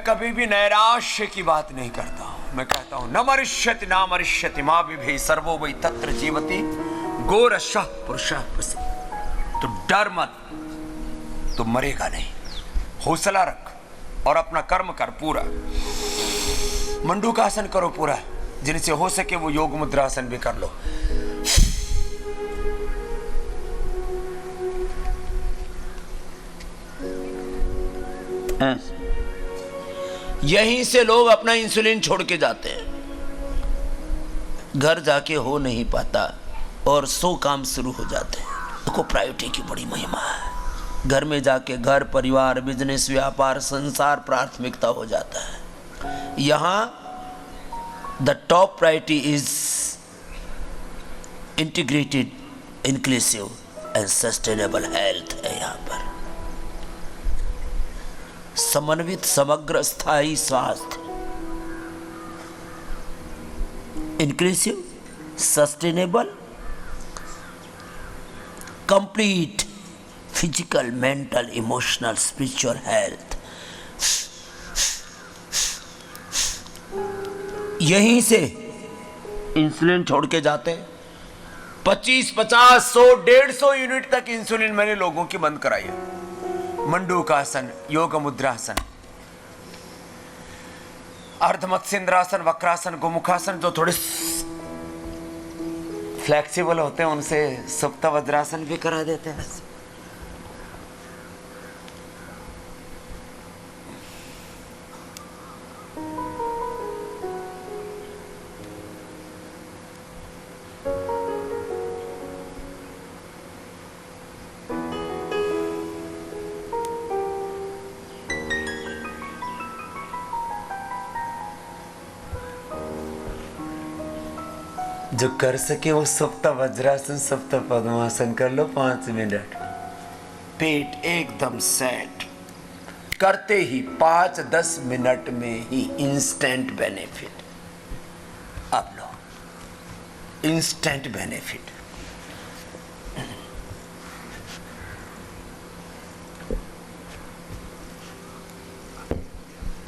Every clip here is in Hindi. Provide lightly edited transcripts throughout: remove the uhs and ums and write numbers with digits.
कभी भी नैराश्य की बात नहीं करता हूं। मैं कहता हूं न मरिष्यति ना मरिष्यति मां विभे सर्वो वै तत्र जीवति गोरशः पुरुषः पसि। तो डर मत, तो मरेगा नहीं। हौसला रख और अपना कर्म कर पूरा। मंडूकासन करो पूरा, जिनसे हो सके वो योग मुद्रासन भी कर लो। यहीं से लोग अपना इंसुलिन छोड़ के जाते हैं, घर जाके हो नहीं पाता और 100 काम शुरू हो जाते हैं। को प्रायोरिटी की बड़ी महिमा है। घर में जाके घर, परिवार, बिजनेस, व्यापार, संसार प्राथमिकता हो जाता है। यहाँ the top priority is integrated, inclusive and sustainable health है। यहाँ पर समन्वित समग्र स्थायी स्वास्थ्य, inclusive, sustainable, complete physical, mental, emotional, spiritual health. यहीं से इंसुलिन छोड़ के जाते 25, 50, 100, 150 यूनिट तक इंसुलिन मैंने लोगों की बंद कराई है। मंडूकासन, योग मुद्रासन, अर्धमत्स्येंद्रासन, वक्रासन, गोमुखासन, जो थोड़े फ्लेक्सिबल होते हैं उनसे सुप्त वज्रासन भी करा देते हैं। जो कर सके वो सप्त वज्रासन, सप्त पद्मासन कर लो 5 मिनट। पेट एकदम सेट करते ही 5-10 मिनट में ही इंस्टेंट बेनिफिट। अब लो इंस्टेंट बेनिफिट।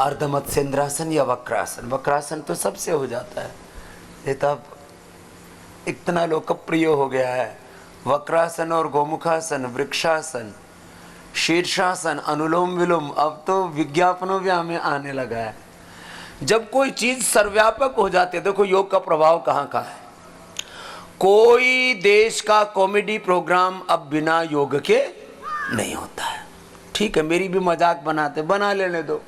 अर्धमत्स्येंद्रासन या वक्रासन। वक्रासन तो सबसे हो जाता है, ये तो अब इतना लोकप्रिय हो गया है। वक्रासन और गोमुखासन, वृक्षासन, शीर्षासन, अनुलोम विलोम, अब तो विज्ञापनों भी हमें आने लगा है। जब कोई चीज सर्वव्यापक हो जाती है, देखो योग का प्रभाव कहाँ कहाँ है। कोई देश का कॉमेडी प्रोग्राम अब बिना योग के नहीं होता है। ठीक है, मेरी भी मजाक बनाते, बना लेने दो।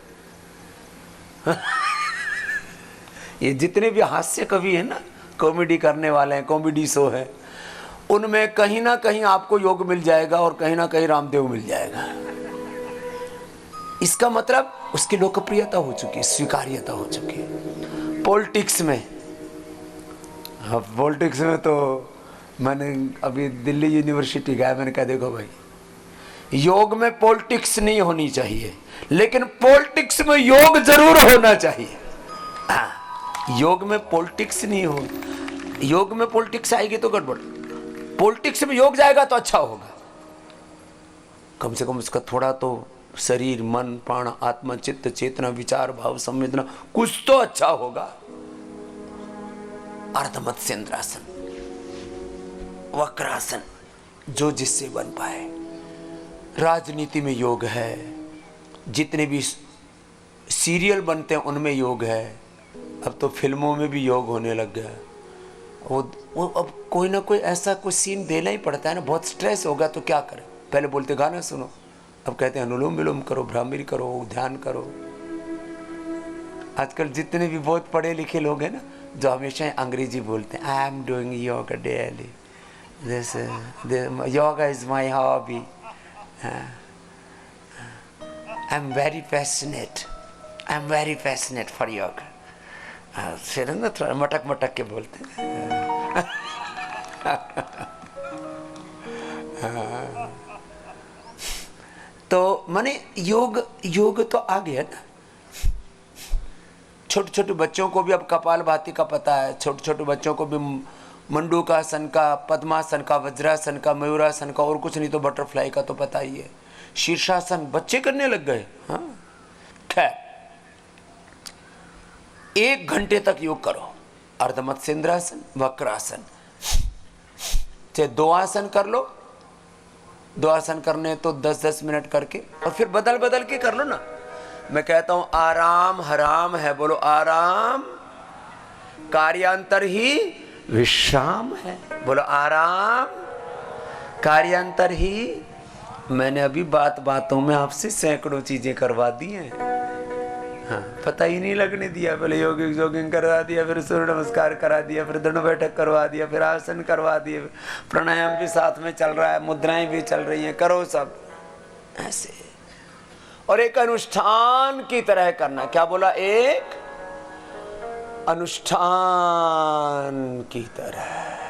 ये जितने भी हास्य कवि है ना, कॉमेडी करने वाले हैं, कॉमेडी शो है, उनमें कहीं ना कहीं आपको योग मिल जाएगा और कहीं ना कहीं रामदेव मिल जाएगा। इसका मतलब उसकी लोकप्रियता हो चुकी है, स्वीकार्यता हो चुकी है। पॉलिटिक्स में, अब पॉलिटिक्स में तो मैंने अभी दिल्ली यूनिवर्सिटी गया, मैंने कहा देखो भाई, योग में पॉलिटिक्स नहीं होनी चाहिए, लेकिन पॉलिटिक्स में योग जरूर होना चाहिए। हाँ, योग में पॉलिटिक्स नहीं हो, योग में पॉलिटिक्स आएगी तो गड़बड़। पॉलिटिक्स में योग जाएगा तो अच्छा होगा, कम से कम उसका थोड़ा तो शरीर, मन, प्राण, आत्मा, चित्त, चेतना, विचार, भाव, संवेदना, कुछ तो अच्छा होगा। अर्धमत्स्येंद्रासन, वक्रासन, जो जिससे बन पाए। राजनीति में योग है, जितने भी सीरियल बनते हैं उनमें योग है, अब तो फिल्मों में भी योग होने लग गया। वो अब कोई ना कोई ऐसा कोई सीन देना ही पड़ता है ना। बहुत स्ट्रेस होगा तो क्या करें, पहले बोलते गाना सुनो, अब कहते हैं अनुलोम विलोम करो, भ्रामरी करो, ध्यान करो। आजकल जितने भी बहुत पढ़े लिखे लोग हैं ना, जो हमेशा अंग्रेजी बोलते हैं, I am doing yoga daily, this yoga is my hobby, I am very passionate for yoga. फिर ना थोड़ा मटक मटक के बोलते हैं। तो माने योग तो आ गया ना। छोटे छोटे बच्चों को भी अब कपालभाति का पता है, छोटे छोटे बच्चों को भी मंडूकासन का, पद्मासन का, वज्रासन का, मयूरासन का, और कुछ नहीं तो बटरफ्लाई का तो पता ही है। शीर्षासन बच्चे करने लग गए। हाँ, खैर 1 घंटे तक योग करो, अर्धमत्स्येंद्रासन, वक्रासन, चाहे 2 आसन कर लो, 2 आसन करने तो 10-10 मिनट करके, और फिर बदल बदल के कर लो ना। मैं कहता हूं आराम हराम है, बोलो आराम कार्यांतर ही विश्राम है, बोलो आराम कार्यांतर ही। मैंने अभी बातों में आपसे सैकड़ों चीजें करवा दी हैं, हाँ, पता ही नहीं लगने दिया। पहले जॉगिंग करवा दिया, फिर सूर्य नमस्कार करा दिया, फिर दंड बैठक करवा दिया, फिर आसन करवा दिए, प्राणायाम भी साथ में चल रहा है, मुद्राएं भी चल रही हैं, करो सब ऐसे। और एक अनुष्ठान की तरह करना। क्या बोला? एक अनुष्ठान की तरह।